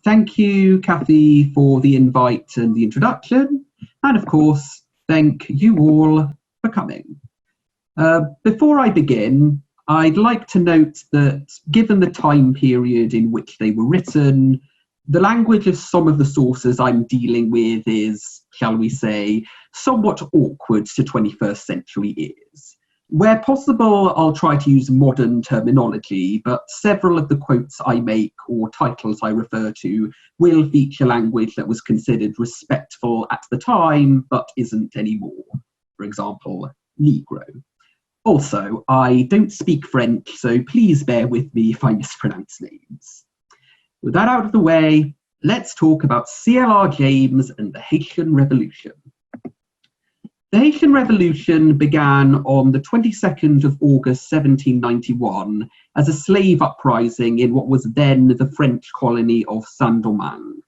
Thank you, Kathy, for the invite and the introduction. And of course, thank you all for coming. Before I begin, I'd like to note that given the time period in which they were written, the language of some of the sources I'm dealing with is, shall we say, somewhat awkward to 21st century ears. Where possible, I'll try to use modern terminology, but several of the quotes I make or titles I refer to will feature language that was considered respectful at the time, but isn't anymore. For example, Negro. Also, I don't speak French, so please bear with me if I mispronounce names. With that out of the way, let's talk about C.L.R. James and the Haitian Revolution. The Haitian Revolution began on the 22nd of August 1791 as a slave uprising in what was then the French colony of San Domingue.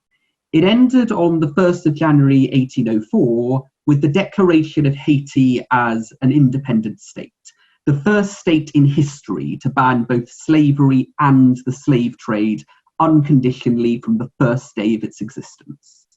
It ended on the 1st of January 1804 with the declaration of Haiti as an independent state, the first state in history to ban both slavery and the slave trade unconditionally from the first day of its existence.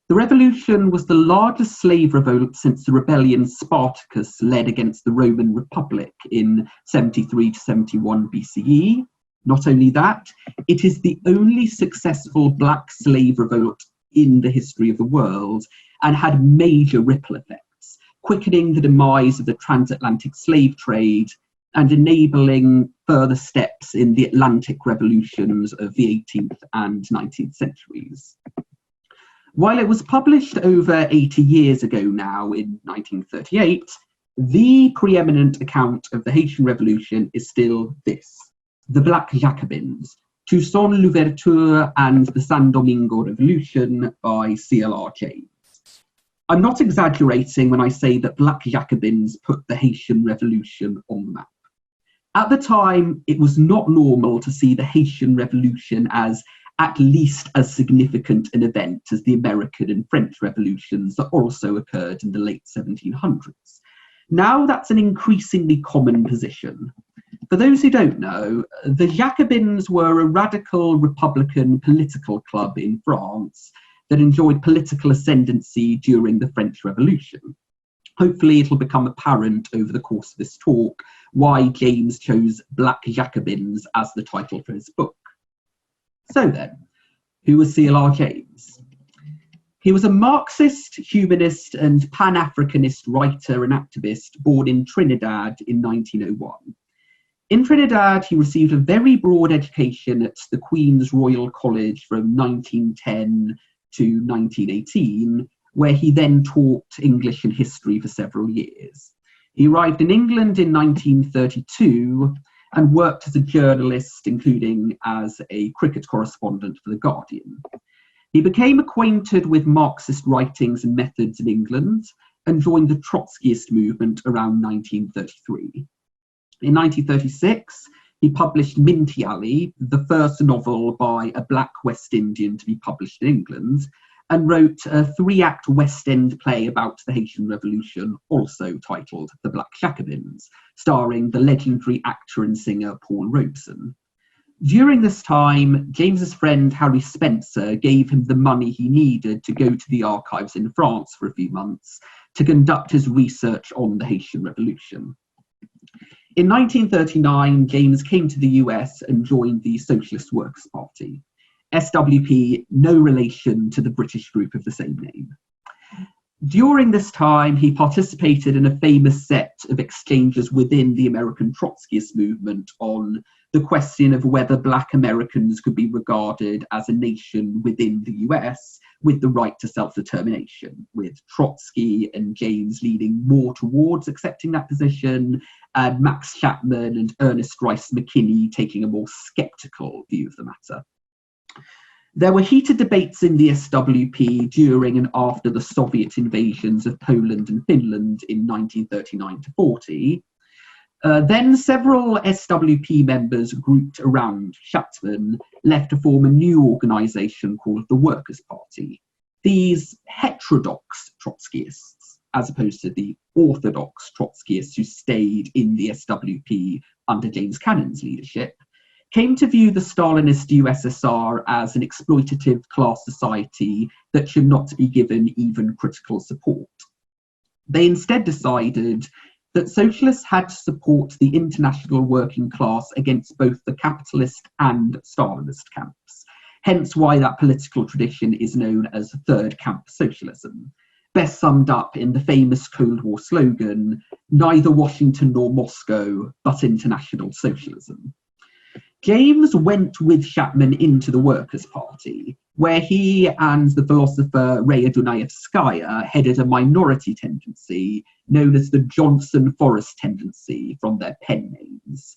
The revolution was the largest slave revolt since the rebellion Spartacus led against the Roman Republic in 73 to 71 BCE. Not only that, it is the only successful black slave revolt in the history of the world and had major ripple effects, quickening the demise of the transatlantic slave trade and enabling further steps in the Atlantic revolutions of the 18th and 19th centuries. While it was published over 80 years ago now, in 1938, the preeminent account of the Haitian Revolution is still this: the Black Jacobins, Toussaint L'Ouverture and the San Domingo Revolution by C.L.R. James. I'm not exaggerating when I say that Black Jacobins put the Haitian Revolution on the map. At the time, it was not normal to see the Haitian Revolution as at least as significant an event as the American and French revolutions that also occurred in the late 1700s. Now that's an increasingly common position. For those who don't know, the Jacobins were a radical Republican political club in France that enjoyed political ascendancy during the French Revolution. Hopefully it'll become apparent over the course of this talk why James chose Black Jacobins as the title for his book. So then, who was C.L.R. James? He was a Marxist, humanist, and Pan-Africanist writer and activist born in Trinidad in 1901. In Trinidad, he received a very broad education at the Queen's Royal College from 1910 to 1918, where he then taught English and history for several years. He arrived in England in 1932 and worked as a journalist, including as a cricket correspondent for The Guardian. He became acquainted with Marxist writings and methods in England and joined the Trotskyist movement around 1933. In 1936, he published Minty Alley, the first novel by a black West Indian to be published in England, and wrote a 3-act West End play about the Haitian Revolution, also titled The Black Jacobins, starring the legendary actor and singer Paul Robeson. During this time, James's friend Harry Spencer gave him the money he needed to go to the archives in France for a few months to conduct his research on the Haitian Revolution. In 1939, James came to the US and joined the Socialist Workers Party. SWP, no relation to the British group of the same name. During this time, he participated in a famous set of exchanges within the American Trotskyist movement on the question of whether Black Americans could be regarded as a nation within the US with the right to self-determination, with Trotsky and James leaning more towards accepting that position, and Max Chapman and Ernest Rice McKinney taking a more sceptical view of the matter. There were heated debates in the SWP during and after the Soviet invasions of Poland and Finland in 1939 to 40. Then several SWP members grouped around Chapman left to form a new organisation called the Workers' Party. These heterodox Trotskyists, as opposed to the orthodox Trotskyists who stayed in the SWP under James Cannon's leadership, came to view the Stalinist USSR as an exploitative class society that should not be given even critical support. They instead decided that socialists had to support the international working class against both the capitalist and Stalinist camps, hence why that political tradition is known as third camp socialism, best summed up in the famous Cold War slogan, "Neither Washington nor Moscow, but international socialism." James went with Chapman into the Workers' Party, where he and the philosopher Raya Dunayevskaya headed a minority tendency known as the Johnson-Forrest tendency from their pen names.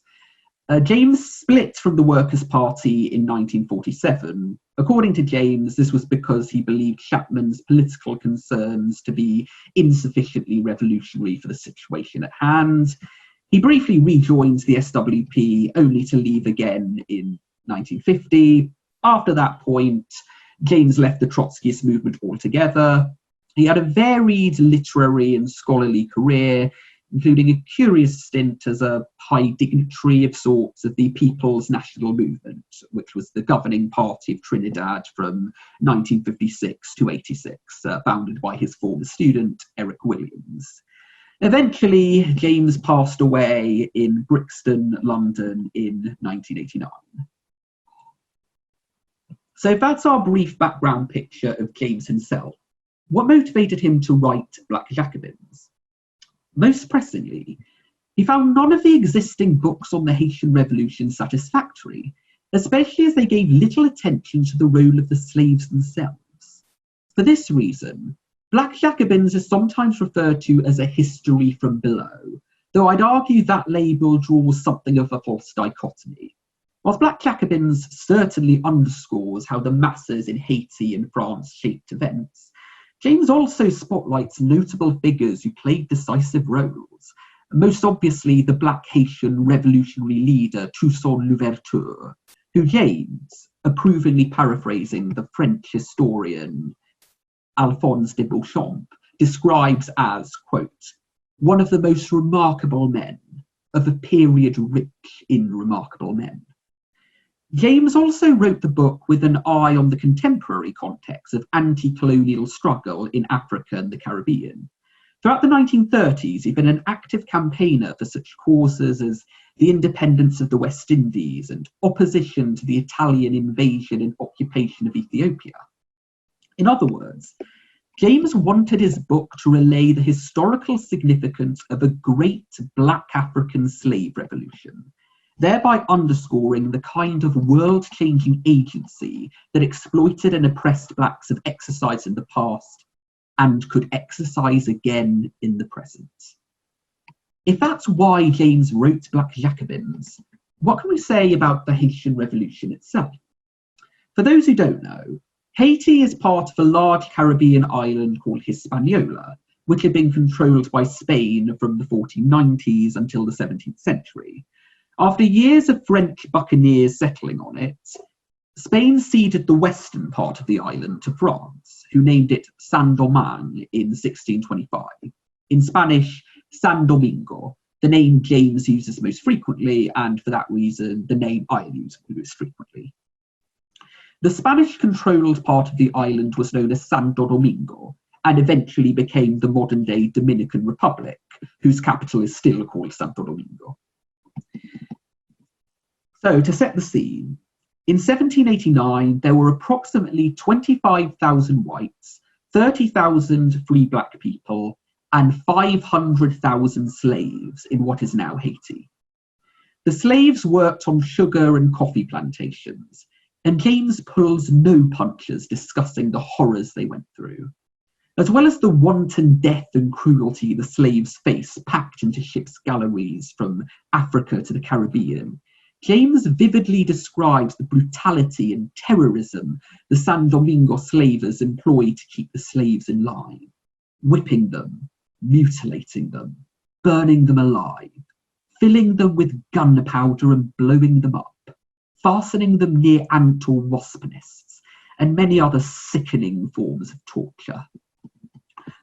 James split from the Workers' Party in 1947. According to James, this was because he believed Chapman's political concerns to be insufficiently revolutionary for the situation at hand. He briefly rejoined the SWP, only to leave again in 1950. After that point, James left the Trotskyist movement altogether. He had a varied literary and scholarly career, including a curious stint as a high dignitary of sorts of the People's National Movement, which was the governing party of Trinidad from 1956 to 86, founded by his former student, Eric Williams. Eventually, James passed away in Brixton, London in 1989. So that's our brief background picture of James himself. What motivated him to write Black Jacobins? Most pressingly, he found none of the existing books on the Haitian Revolution satisfactory, especially as they gave little attention to the role of the slaves themselves. For this reason, Black Jacobins is sometimes referred to as a history from below, though I'd argue that label draws something of a false dichotomy. Whilst Black Jacobins certainly underscores how the masses in Haiti and France shaped events, James also spotlights notable figures who played decisive roles, most obviously the Black Haitian revolutionary leader Toussaint L'Ouverture, who James, approvingly paraphrasing the French historian Alphonse de Beauchamp, describes as, quote, "one of the most remarkable men, of a period rich in remarkable men." James also wrote the book with an eye on the contemporary context of anti-colonial struggle in Africa and the Caribbean. Throughout the 1930s, he'd been an active campaigner for such causes as the independence of the West Indies and opposition to the Italian invasion and occupation of Ethiopia. In other words, James wanted his book to relay the historical significance of a great Black African slave revolution, thereby underscoring the kind of world-changing agency that exploited and oppressed Blacks have exercised in the past and could exercise again in the present. If that's why James wrote Black Jacobins, what can we say about the Haitian Revolution itself? For those who don't know, Haiti is part of a large Caribbean island called Hispaniola, which had been controlled by Spain from the 1490s until the 17th century. After years of French buccaneers settling on it, Spain ceded the western part of the island to France, who named it San Domingue in 1625. In Spanish, San Domingo, the name James uses most frequently, and for that reason, the name I use most frequently. The Spanish-controlled part of the island was known as Santo Domingo, and eventually became the modern-day Dominican Republic, whose capital is still called Santo Domingo. So, to set the scene, in 1789, there were approximately 25,000 whites, 30,000 free Black people, and 500,000 slaves in what is now Haiti. The slaves worked on sugar and coffee plantations, and James pulls no punches discussing the horrors they went through. As well as the wanton death and cruelty the slaves faced packed into ships' galleries from Africa to the Caribbean, James vividly describes the brutality and terrorism the San Domingo slavers employed to keep the slaves in line, whipping them, mutilating them, burning them alive, filling them with gunpowder and blowing them up, fastening them near ant or wasp nests, and many other sickening forms of torture.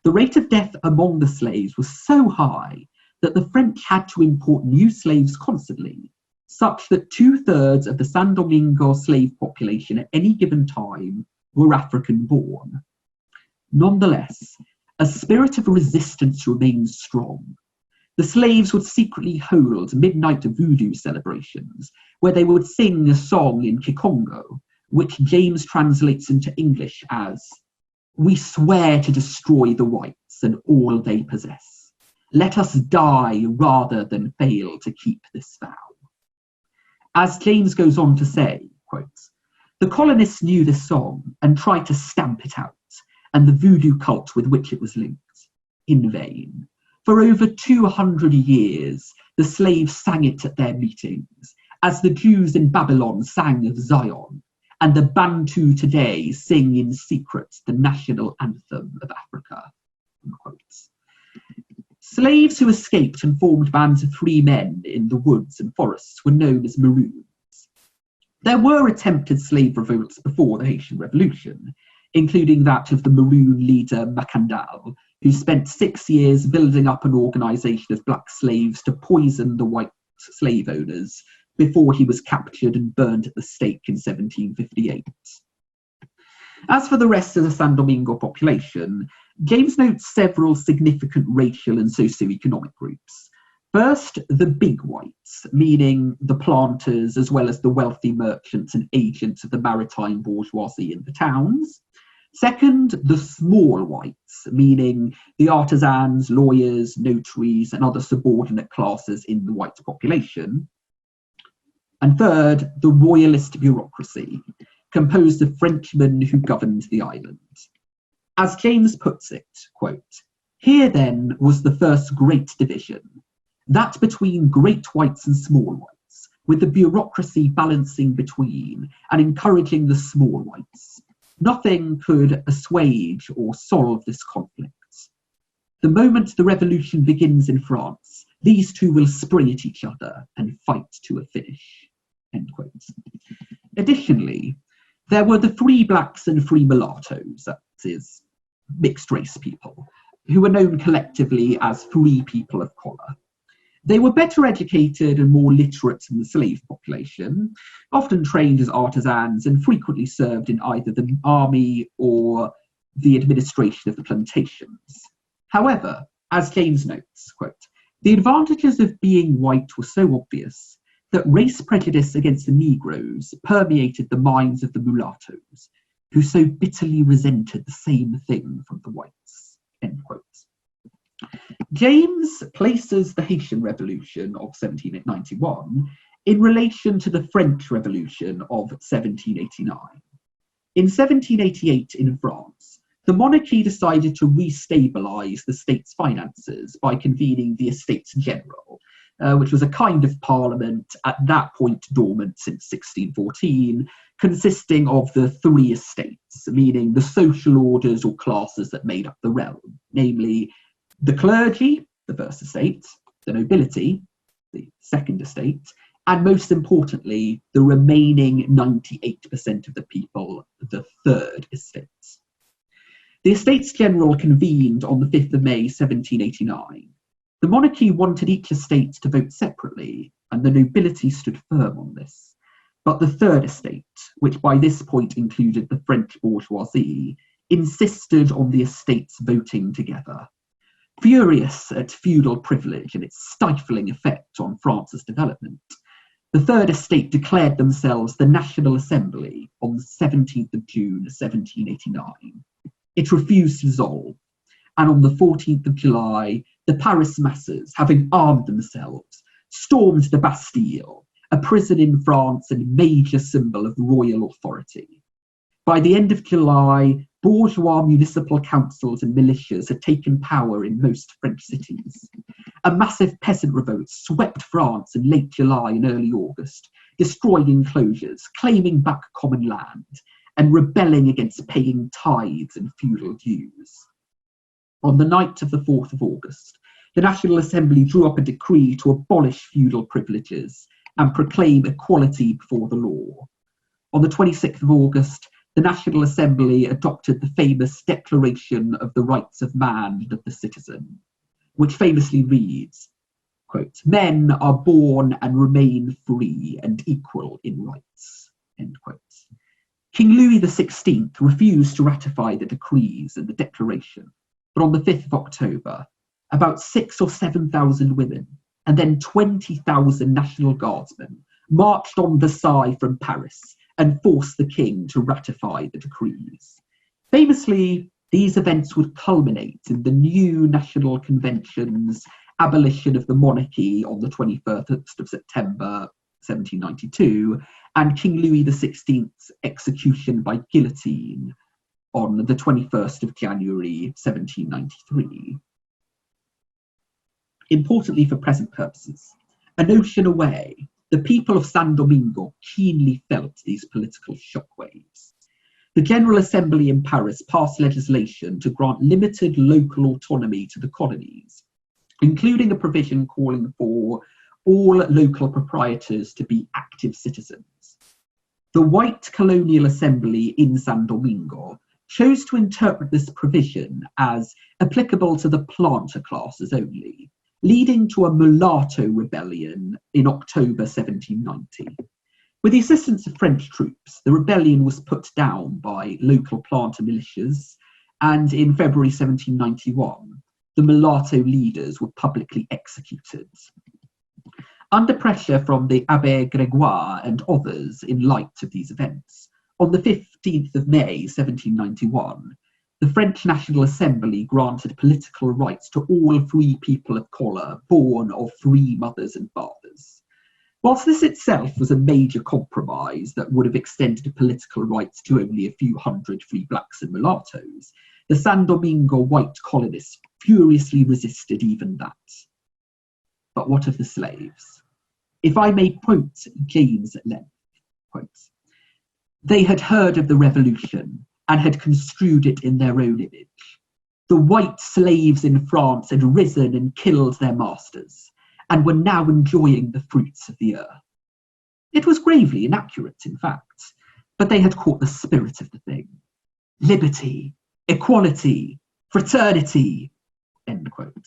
The rate of death among the slaves was so high that the French had to import new slaves constantly, such that 2/3 of the San Domingo slave population at any given time were African-born. Nonetheless, a spirit of resistance remained strong. The slaves would secretly hold midnight voodoo celebrations, where they would sing a song in Kikongo, which James translates into English as, "We swear to destroy the whites and all they possess. Let us die rather than fail to keep this vow." As James goes on to say, quote, "The colonists knew this song and tried to stamp it out, and the voodoo cult with which it was linked, in vain. For over 200 years, the slaves sang it at their meetings, as the Jews in Babylon sang of Zion, and the Bantu today sing in secret the national anthem of Africa." Unquote. Slaves who escaped and formed bands of free men in the woods and forests were known as Maroons. There were attempted slave revolts before the Haitian Revolution, including that of the Maroon leader Macandal, who spent 6 years building up an organisation of black slaves to poison the white slave owners before he was captured and burned at the stake in 1758. As for the rest of the San Domingo population, James notes several significant racial and socio-economic groups. First, the big whites, meaning the planters as well as the wealthy merchants and agents of the maritime bourgeoisie in the towns. Second, the small whites, meaning the artisans, lawyers, notaries, and other subordinate classes in the white population. And third, the royalist bureaucracy, composed of Frenchmen who governed the island. As James puts it, quote, "Here then was the first great division, that between great whites and small whites, with the bureaucracy balancing between and encouraging the small whites. Nothing could assuage or solve this conflict. The moment the revolution begins in France, these two will spring at each other and fight to a finish." End quote. Additionally, there were the free blacks and free mulattoes, that is, mixed race people, who were known collectively as free people of color. They were better educated and more literate than the slave population, often trained as artisans and frequently served in either the army or the administration of the plantations. However, as James notes, quote, "The advantages of being white were so obvious that race prejudice against the Negroes permeated the minds of the mulattoes, who so bitterly resented the same thing from the whites." End quote. James places the Haitian Revolution of 1791 in relation to the French Revolution of 1789. In 1788 in France, the monarchy decided to restabilise the state's finances by convening the Estates General, which was a kind of parliament at that point dormant since 1614, consisting of the three estates, meaning the social orders or classes that made up the realm, namely the clergy, the first estate, the nobility, the second estate, and most importantly, the remaining 98% of the people, the third estate. The Estates General convened on the 5th of May 1789. The monarchy wanted each estate to vote separately, and the nobility stood firm on this. But the third estate, which by this point included the French bourgeoisie, insisted on the estates voting together. Furious at feudal privilege and its stifling effect on France's development, the Third Estate declared themselves the National Assembly on the 17th of June 1789. It refused to dissolve, and on the 14th of July, the Paris masses, having armed themselves, stormed the Bastille, a prison in France and major symbol of royal authority. By the end of July, bourgeois municipal councils and militias had taken power in most French cities. A massive peasant revolt swept France in late July and early August, destroying enclosures, claiming back common land, and rebelling against paying tithes and feudal dues. On the night of the 4th of August, the National Assembly drew up a decree to abolish feudal privileges and proclaim equality before the law. On the 26th of August, the National Assembly adopted the famous Declaration of the Rights of Man and of the Citizen, which famously reads, quote, "Men are born and remain free and equal in rights," end quote. King Louis XVI refused to ratify the decrees and the declaration, but on the 5th of October, about 6,000 or 7,000 women and then 20,000 National Guardsmen marched on Versailles from Paris and forced the king to ratify the decrees. Famously, these events would culminate in the new National Convention's abolition of the monarchy on the 21st of September 1792, and King Louis XVI's execution by guillotine on the 21st of January 1793. Importantly for present purposes, an ocean away, the people of San Domingo keenly felt these political shockwaves. The General Assembly in Paris passed legislation to grant limited local autonomy to the colonies, including a provision calling for all local proprietors to be active citizens. The white colonial assembly in San Domingo chose to interpret this provision as applicable to the planter classes only, leading to a mulatto rebellion in October 1790. With the assistance of French troops, the rebellion was put down by local planter militias, and in February 1791, the mulatto leaders were publicly executed. Under pressure from the Abbé Grégoire and others in light of these events, on the 15th of May 1791, the French National Assembly granted political rights to all free people of colour born of free mothers and fathers. Whilst this itself was a major compromise that would have extended political rights to only a few hundred free blacks and mulattoes, the San Domingo white colonists furiously resisted even that. But what of the slaves? If I may quote James at length, quote, "They had heard of the revolution and had construed it in their own image. The white slaves in France had risen and killed their masters, and were now enjoying the fruits of the earth." It was gravely inaccurate, in fact, but they had caught the spirit of the thing. Liberty, equality, fraternity, end quote.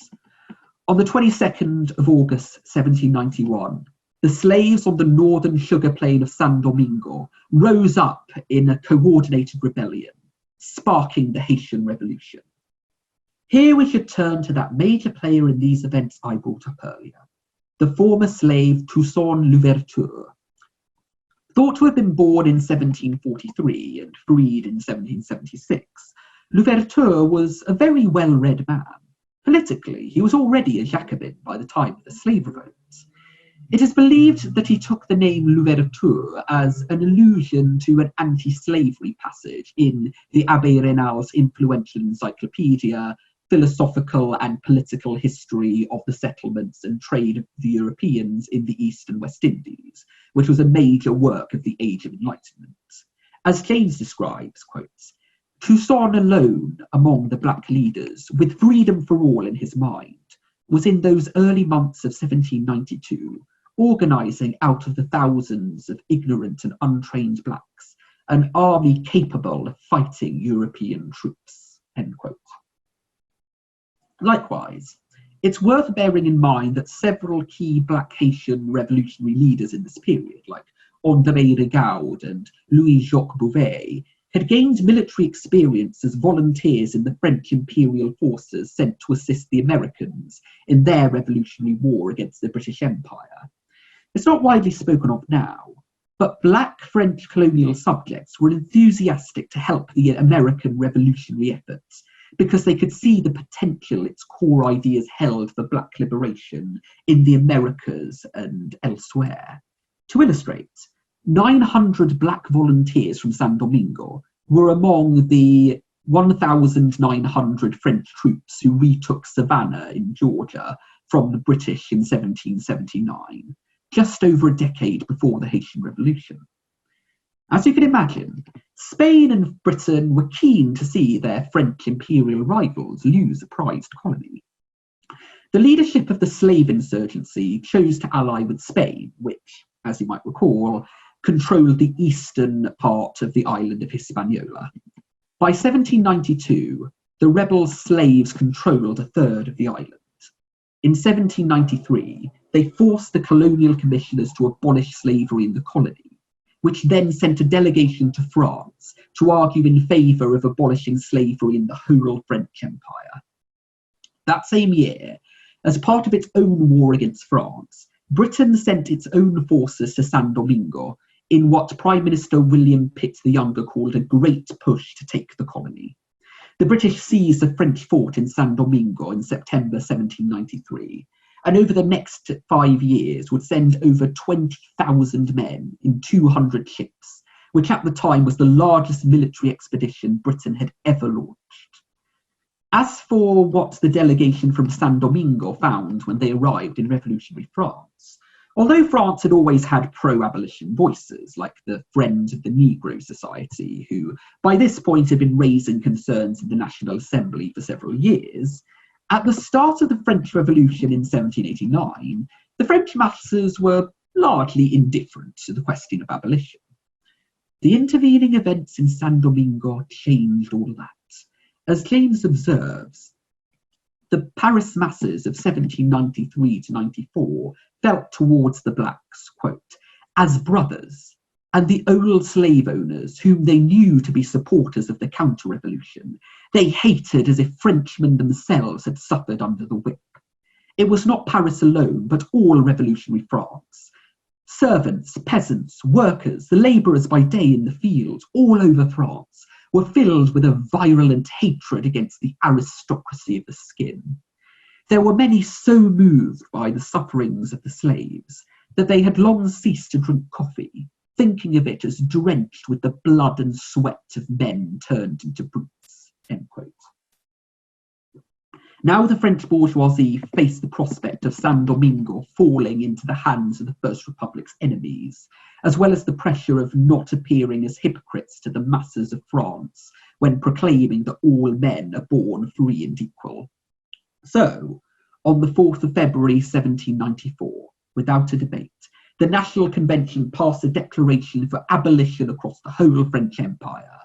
On the 22nd of August 1791, the slaves on the northern sugar plain of San Domingo rose up in a coordinated rebellion, sparking the Haitian Revolution. Here we should turn to that major player in these events I brought up earlier, the former slave Toussaint L'Ouverture. Thought to have been born in 1743 and freed in 1776, L'Ouverture was a very well-read man. Politically, he was already a Jacobin by the time of the slave revolt. It is believed that he took the name L'Ouverture as an allusion to an anti-slavery passage in the Abbé Raynal's influential encyclopedia, Philosophical and Political History of the Settlements and Trade of the Europeans in the East and West Indies, which was a major work of the Age of Enlightenment. As James describes, quotes, "Toussaint alone among the black leaders, with freedom for all in his mind, was in those early months of 1792 organising out of the thousands of ignorant and untrained blacks an army capable of fighting European troops," end quote. Likewise, it's worth bearing in mind that several key black Haitian revolutionary leaders in this period, like André Rigaud and Louis-Jacques Bouvet, had gained military experience as volunteers in the French imperial forces sent to assist the Americans in their revolutionary war against the British Empire. It's not widely spoken of now, but black French colonial subjects were enthusiastic to help the American revolutionary efforts because they could see the potential its core ideas held for black liberation in the Americas and elsewhere. To illustrate, 900 black volunteers from San Domingo were among the 1,900 French troops who retook Savannah in Georgia from the British in 1779, just over a decade before the Haitian Revolution. As you can imagine, Spain and Britain were keen to see their French imperial rivals lose a prized colony. The leadership of the slave insurgency chose to ally with Spain, which, as you might recall, controlled the eastern part of the island of Hispaniola. By 1792, the rebel slaves controlled a third of the island. In 1793, they forced the colonial commissioners to abolish slavery in the colony, which then sent a delegation to France to argue in favour of abolishing slavery in the whole French Empire. That same year, as part of its own war against France, Britain sent its own forces to San Domingo in what Prime Minister William Pitt the Younger called a great push to take the colony. The British seized a French fort in San Domingo in September 1793, and over the next 5 years would send over 20,000 men in 200 ships, which at the time was the largest military expedition Britain had ever launched. As for what the delegation from San Domingo found when they arrived in revolutionary France, although France had always had pro-abolition voices, like the Friends of the Negro Society, who by this point had been raising concerns in the National Assembly for several years, at the start of the French Revolution in 1789, the French masses were largely indifferent to the question of abolition. The intervening events in San Domingo changed all that. As James observes, the Paris masses of 1793 to 94 felt towards the blacks, quote, as brothers, and the old slave owners, whom they knew to be supporters of the counter-revolution, they hated as if Frenchmen themselves had suffered under the whip. It was not Paris alone, but all revolutionary France. Servants, peasants, workers, the labourers by day in the fields, all over France, were filled with a virulent hatred against the aristocracy of the skin. There were many so moved by the sufferings of the slaves that they had long ceased to drink coffee, thinking of it as drenched with the blood and sweat of men turned into brutes. End quote. Now the French bourgeoisie faced the prospect of San Domingo falling into the hands of the First Republic's enemies, as well as the pressure of not appearing as hypocrites to the masses of France when proclaiming that all men are born free and equal. So, on the 4th of February 1794, without a debate, the National Convention passed a declaration for abolition across the whole French Empire.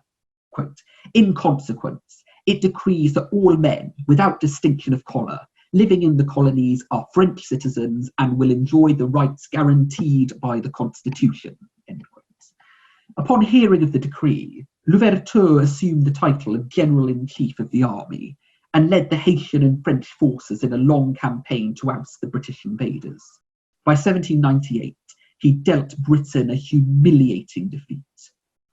Quote, in consequence, it decrees that all men, without distinction of colour, living in the colonies are French citizens and will enjoy the rights guaranteed by the Constitution. End quote. Upon hearing of the decree, L'Ouverture assumed the title of General-in-Chief of the army and led the Haitian and French forces in a long campaign to oust the British invaders. By 1798, he dealt Britain a humiliating defeat.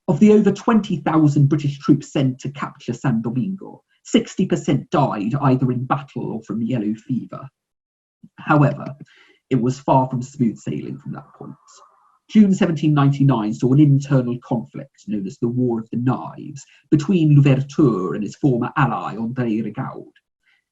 Of the over 20,000 British troops sent to capture San Domingo, 60% died either in battle or from yellow fever. However, it was far from smooth sailing from that point. June 1799 saw an internal conflict known as the War of the Knives between L'Ouverture and his former ally André Rigaud.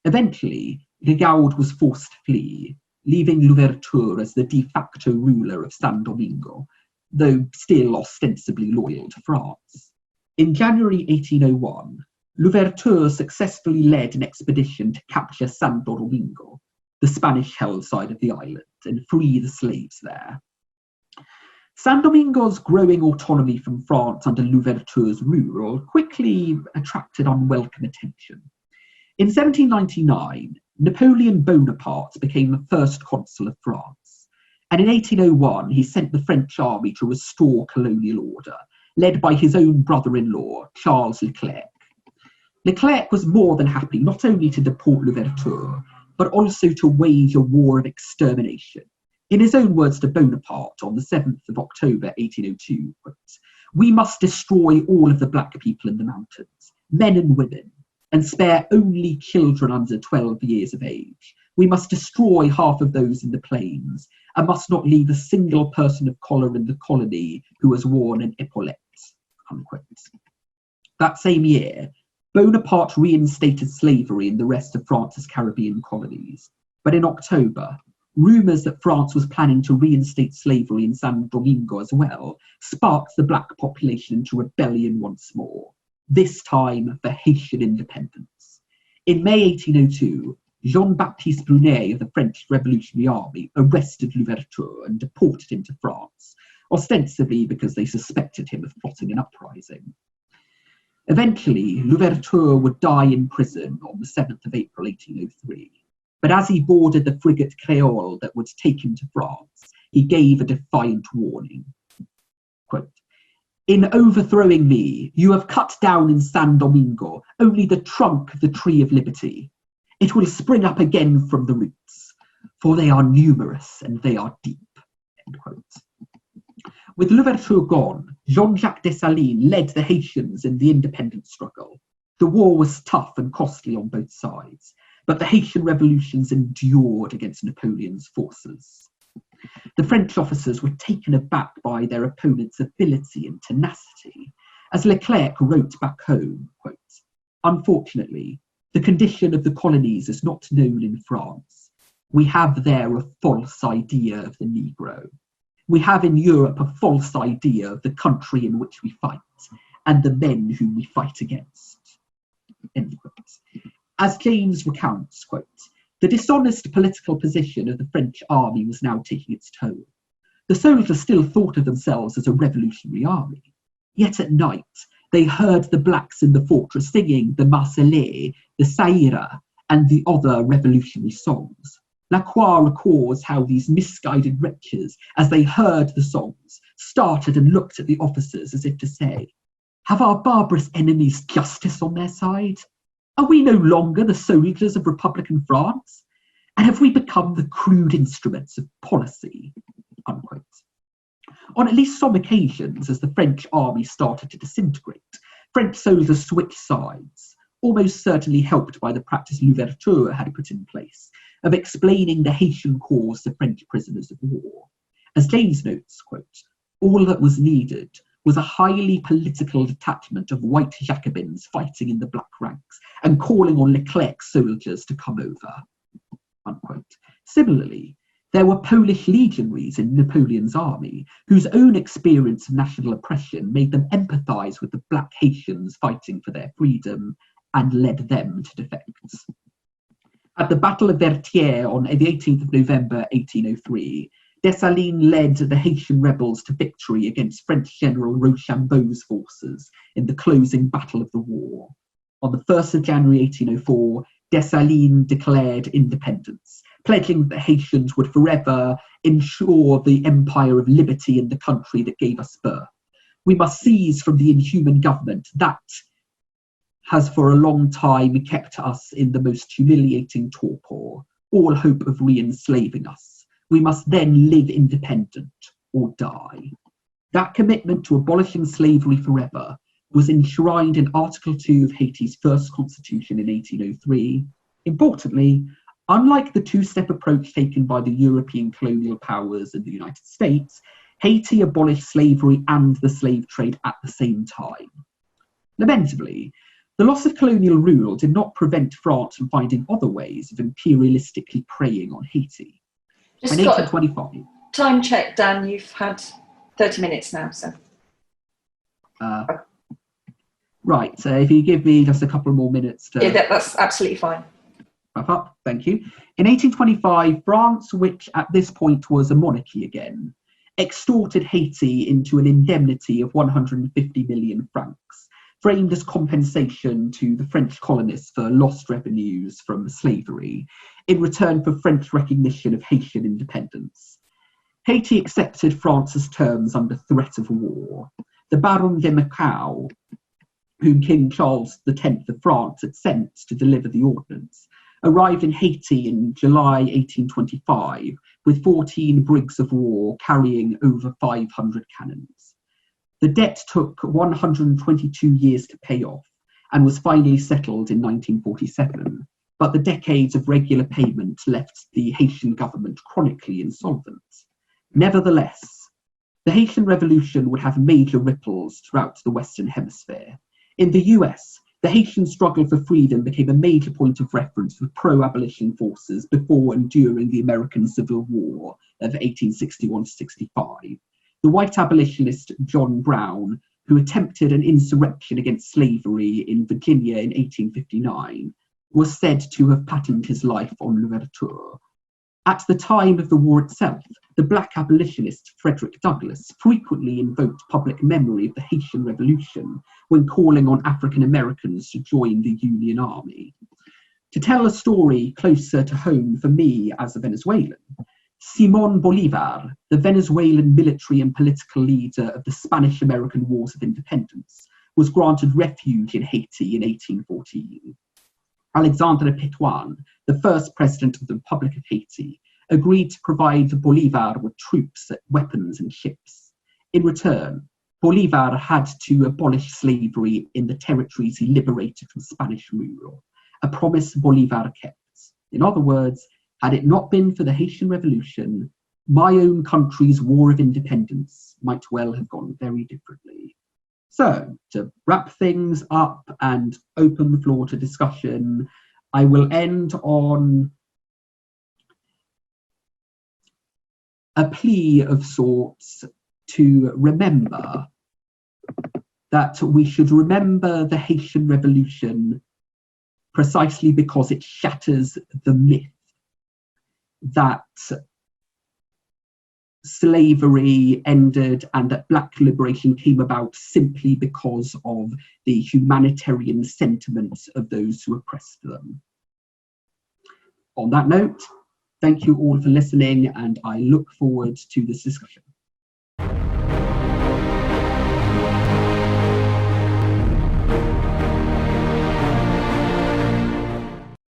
Eventually, Rigaud was forced to flee, leaving L'Ouverture as the de facto ruler of San Domingo, though still ostensibly loyal to France. In January 1801, L'Ouverture successfully led an expedition to capture San Domingo, the Spanish-held side of the island, and free the slaves there. San Domingo's growing autonomy from France under L'Ouverture's rule quickly attracted unwelcome attention. In 1799, Napoleon Bonaparte became the first consul of France, and in 1801 he sent the French army to restore colonial order, led by his own brother-in-law, Charles Leclerc. Leclerc was more than happy not only to deport L'Ouverture, but also to wage a war of extermination. In his own words to Bonaparte on the 7th of October 1802, "We must destroy all of the black people in the mountains, men and women, and spare only children under 12 years of age. We must destroy half of those in the plains, and must not leave a single person of colour in the colony who has worn an epaulette." Unquote. That same year, Bonaparte reinstated slavery in the rest of France's Caribbean colonies. But in October, rumours that France was planning to reinstate slavery in San Domingo as well sparked the black population into rebellion once more, this time for Haitian independence. In May 1802, Jean-Baptiste Brunet of the French Revolutionary Army arrested L'Ouverture and deported him to France, ostensibly because they suspected him of plotting an uprising. Eventually, L'Ouverture would die in prison on the 7th of April 1803. but as he boarded the frigate Creole that would take him to France, he gave a defiant warning. Quote, "In overthrowing me, you have cut down in San Domingo only the trunk of the tree of liberty. It will spring up again from the roots, for they are numerous and they are deep." End quote. With L'Ouverture gone, Jean-Jacques Dessalines led the Haitians in the independence struggle. The war was tough and costly on both sides, but the Haitian revolutions endured against Napoleon's forces. The French officers were taken aback by their opponents' ability and tenacity. As Leclerc wrote back home, quote, "Unfortunately, the condition of the colonies is not known in France. We have there a false idea of the Negro. We have in Europe a false idea of the country in which we fight and the men whom we fight against." End quote. As James recounts, quote, "The dishonest political position of the French army was now taking its toll. The soldiers still thought of themselves as a revolutionary army. Yet at night, they heard the blacks in the fortress singing the Marseillaise, the Saïra, and the other revolutionary songs. Lacroix records how these misguided wretches, as they heard the songs, started and looked at the officers as if to say, 'Have our barbarous enemies justice on their side? Are we no longer the soldiers of Republican France? And have we become the crude instruments of policy?' Unquote. On at least some occasions, as the French army started to disintegrate, French soldiers switched sides, almost certainly helped by the practice L'Ouverture had put in place, of explaining the Haitian cause to French prisoners of war. As James notes, quote, "All that was needed was a highly political detachment of white Jacobins fighting in the black ranks and calling on Leclerc's soldiers to come over." Unquote. Similarly, there were Polish legionaries in Napoleon's army whose own experience of national oppression made them empathise with the black Haitians fighting for their freedom and led them to defect. At the Battle of Vertières on the 18th of November 1803, Dessalines led the Haitian rebels to victory against French General Rochambeau's forces in the closing battle of the war. On the 1st of January 1804, Dessalines declared independence, pledging that the Haitians would forever ensure the empire of liberty in the country that gave us birth. "We must seize from the inhuman government that has for a long time kept us in the most humiliating torpor, all hope of re-enslaving us. We must then live independent or die." That commitment to abolishing slavery forever was enshrined in Article 2 of Haiti's first constitution in 1803. Importantly, unlike the two-step approach taken by the European colonial powers and the United States, Haiti abolished slavery and the slave trade at the same time. Lamentably, the loss of colonial rule did not prevent France from finding other ways of imperialistically preying on Haiti. Just in got 1825, time check, Dan. You've had 30 minutes now, so. Right, so if you give me just a couple more minutes to... Yeah, that's absolutely fine. Wrap up, thank you. In 1825, France, which at this point was a monarchy again, extorted Haiti into an indemnity of 150 million francs, framed as compensation to the French colonists for lost revenues from slavery, in return for French recognition of Haitian independence. Haiti accepted France's terms under threat of war. The Baron de Macau, whom King Charles X of France had sent to deliver the ordnance, arrived in Haiti in July 1825 with 14 brigs of war carrying over 500 cannons. The debt took 122 years to pay off and was finally settled in 1947, but the decades of regular payment left the Haitian government chronically insolvent. Nevertheless, the Haitian Revolution would have major ripples throughout the Western Hemisphere. In the US, the Haitian struggle for freedom became a major point of reference for pro-abolition forces before and during the American Civil War of 1861-65. The white abolitionist John Brown, who attempted an insurrection against slavery in Virginia in 1859, was said to have patterned his life on L'Ouverture. At the time of the war itself, the black abolitionist Frederick Douglass frequently invoked public memory of the Haitian Revolution when calling on African Americans to join the Union Army. To tell a story closer to home for me as a Venezuelan, Simón Bolívar, the Venezuelan military and political leader of the Spanish-American Wars of Independence, was granted refuge in Haiti in 1814. Alexandre Pétain, the first president of the Republic of Haiti, agreed to provide Bolívar with troops, weapons, and ships. In return, Bolívar had to abolish slavery in the territories he liberated from Spanish rule, a promise Bolívar kept. In other words, had it not been for the Haitian Revolution, my own country's War of Independence might well have gone very differently. So, to wrap things up and open the floor to discussion, I will end on a plea of sorts to remember that we should remember the Haitian Revolution precisely because it shatters the myth that slavery ended and that Black liberation came about simply because of the humanitarian sentiments of those who oppressed them. On that note, thank you all for listening, and I look forward to this discussion.